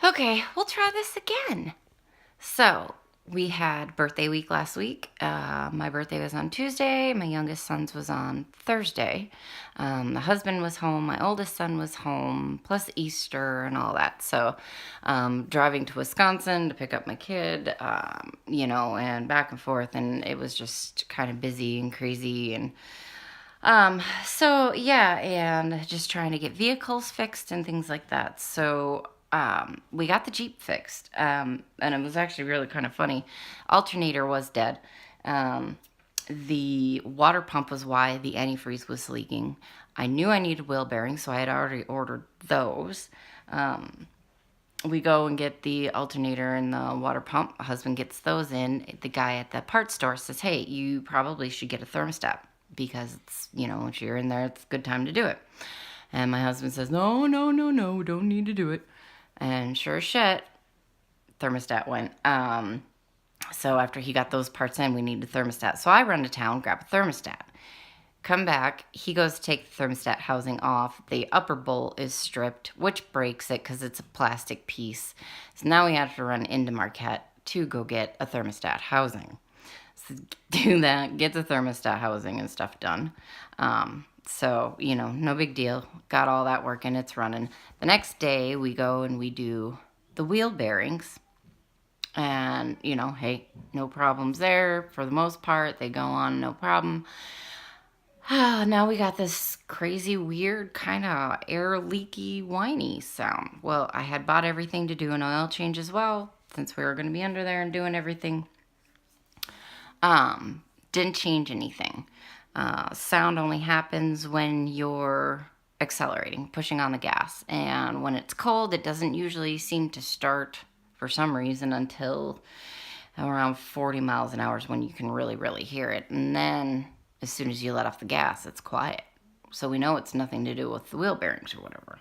Okay, we'll try this again. So, we had birthday week last week. My birthday was on Tuesday. My youngest son's was on Thursday. The husband was home. My oldest son was home, plus Easter and all that. So, driving to Wisconsin to pick up my kid, and back and forth. And it was just kind of busy and crazy. And and just trying to get vehicles fixed and things like that. So, we got the Jeep fixed, and it was actually really kind of funny. Alternator was dead. The water pump was why the antifreeze was leaking. I knew I needed wheel bearings, so I had already ordered those. We go and get the alternator and the water pump. My husband gets those in. The guy at the parts store says, hey, you probably should get a thermostat because it's, once you're in there, it's a good time to do it. And my husband says, no, don't need to do it. And sure as shit, thermostat went. So after he got those parts in, we needed a thermostat. So I run to town, grab a thermostat. Come back, he goes to take the thermostat housing off. The upper bolt is stripped, which breaks it because it's a plastic piece. So now we have to run into Marquette to go get a thermostat housing. So do that, get the thermostat housing and stuff done. So, no big deal. Got all that working. It's running. The next day, we go and we do the wheel bearings. And, hey, no problems there for the most part. They go on, no problem. Now we got this crazy, weird, kind of air leaky, whiny sound. Well, I had bought everything to do an oil change as well, since we were going to be under there and doing everything. Didn't change anything. Sound only happens when you're accelerating, pushing on the gas. And when it's cold, it doesn't usually seem to start for some reason until around 40 miles an hour is when you can really, really hear it. And then as soon as you let off the gas, it's quiet. So we know it's nothing to do with the wheel bearings or whatever.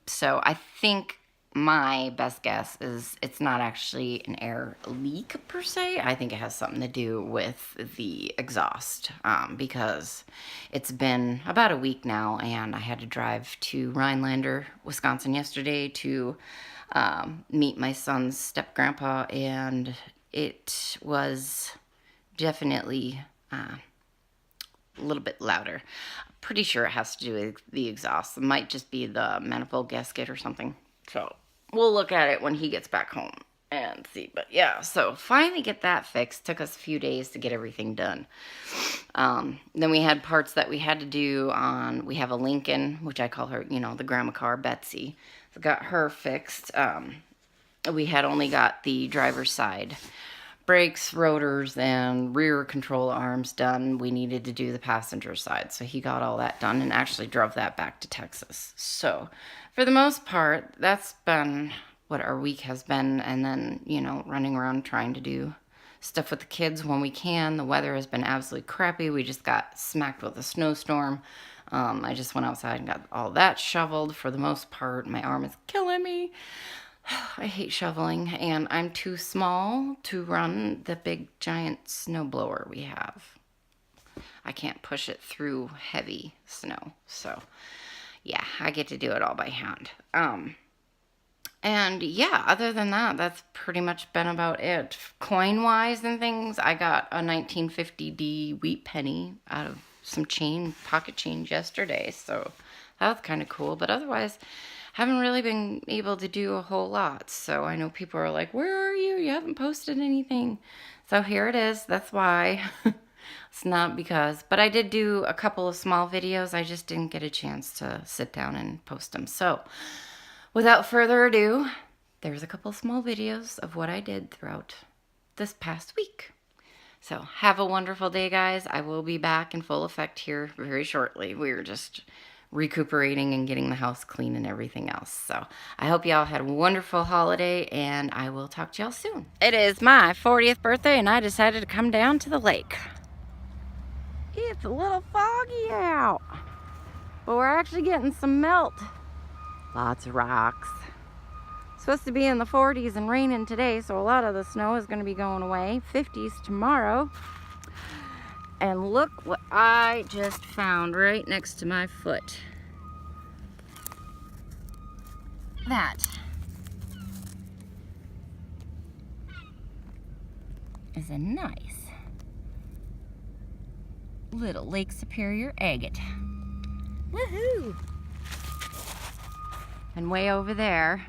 So I think my best guess is it's not actually an air leak per se. I think it has something to do with the exhaust, because it's been about a week now, and I had to drive to Rhinelander, Wisconsin yesterday to meet my son's step-grandpa, and it was definitely a little bit louder. Pretty sure it has to do with the exhaust. It might just be the manifold gasket or something. So we'll look at it when he gets back home and see. But yeah, so finally get that fixed. Took us a few days to get everything done. Then we had parts that we had to do on, we have a Lincoln, which I call her, the grandma car, Betsy. So got her fixed. We had only got the driver's side brakes, rotors, and rear control arms done. We needed to do the passenger side. So he got all that done and actually drove that back to Texas. So for the most part, that's been what our week has been. And then, running around trying to do stuff with the kids when we can. The weather has been absolutely crappy. We just got smacked with a snowstorm. I just went outside and got all that shoveled for the most part. My arm is killing me. I hate shoveling, and I'm too small to run the big giant snowblower we have. I can't push it through heavy snow. So yeah, I get to do it all by hand. And yeah, other than that, that's pretty much been about it. Coin-wise and things, I got a 1950D wheat penny out of some pocket change yesterday. So that was kind of cool. But otherwise, haven't really been able to do a whole lot. So I know people are like, where are you? You haven't posted anything. So here it is. That's why. It's not because, but I did do a couple of small videos. I just didn't get a chance to sit down and post them. So without further ado, there's a couple of small videos of what I did throughout this past week. So have a wonderful day, guys. I will be back in full effect here very shortly. We're just recuperating and getting the house clean and everything else. So I hope y'all had a wonderful holiday, and I will talk to y'all soon. It is my 40th birthday, and I decided to come down to the lake. It's a little foggy out, but we're actually getting some melt. Lots of rocks. Supposed to be in the 40s and raining today, so a lot of the snow is going to be going away. 50s tomorrow. And look what I just found right next to my foot. That is a nice little Lake Superior agate. Woohoo! And way over there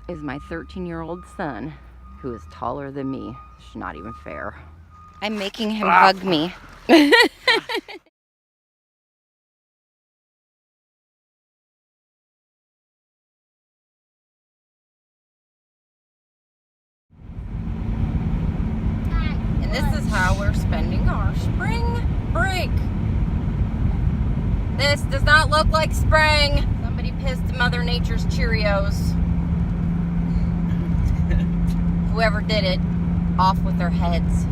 is my 13-year-old son, who is taller than me. It's not even fair. I'm making him hug me. And this is how we're spending our spring break. This does not look like spring. Somebody pissed Mother Nature's Cheerios. Whoever did it, off with their heads.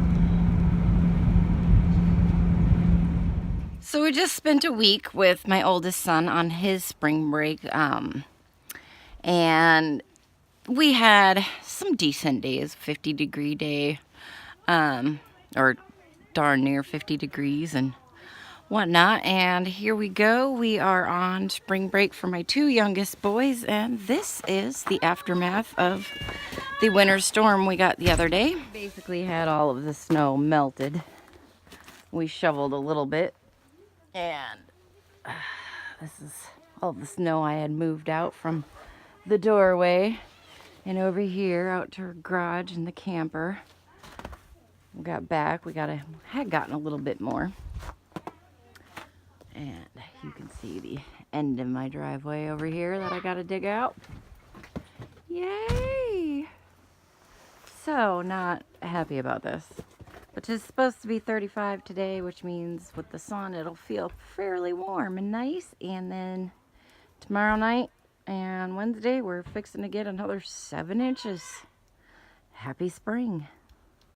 So we just spent a week with my oldest son on his spring break. And we had some decent days, 50-degree day, or darn near 50 degrees and whatnot. And here we go. We are on spring break for my two youngest boys, and this is the aftermath of the winter storm we got the other day. Basically had all of the snow melted. We shoveled a little bit, and this is all the snow I had moved out from the doorway and over here out to our garage and the camper. We got back, had gotten a little bit more. And you can see the end of my driveway over here that I gotta dig out. Yay! So, not happy about this. But it's supposed to be 35 today, which means with the sun it'll feel fairly warm and nice. And then tomorrow night and Wednesday we're fixing to get another 7 inches. Happy spring.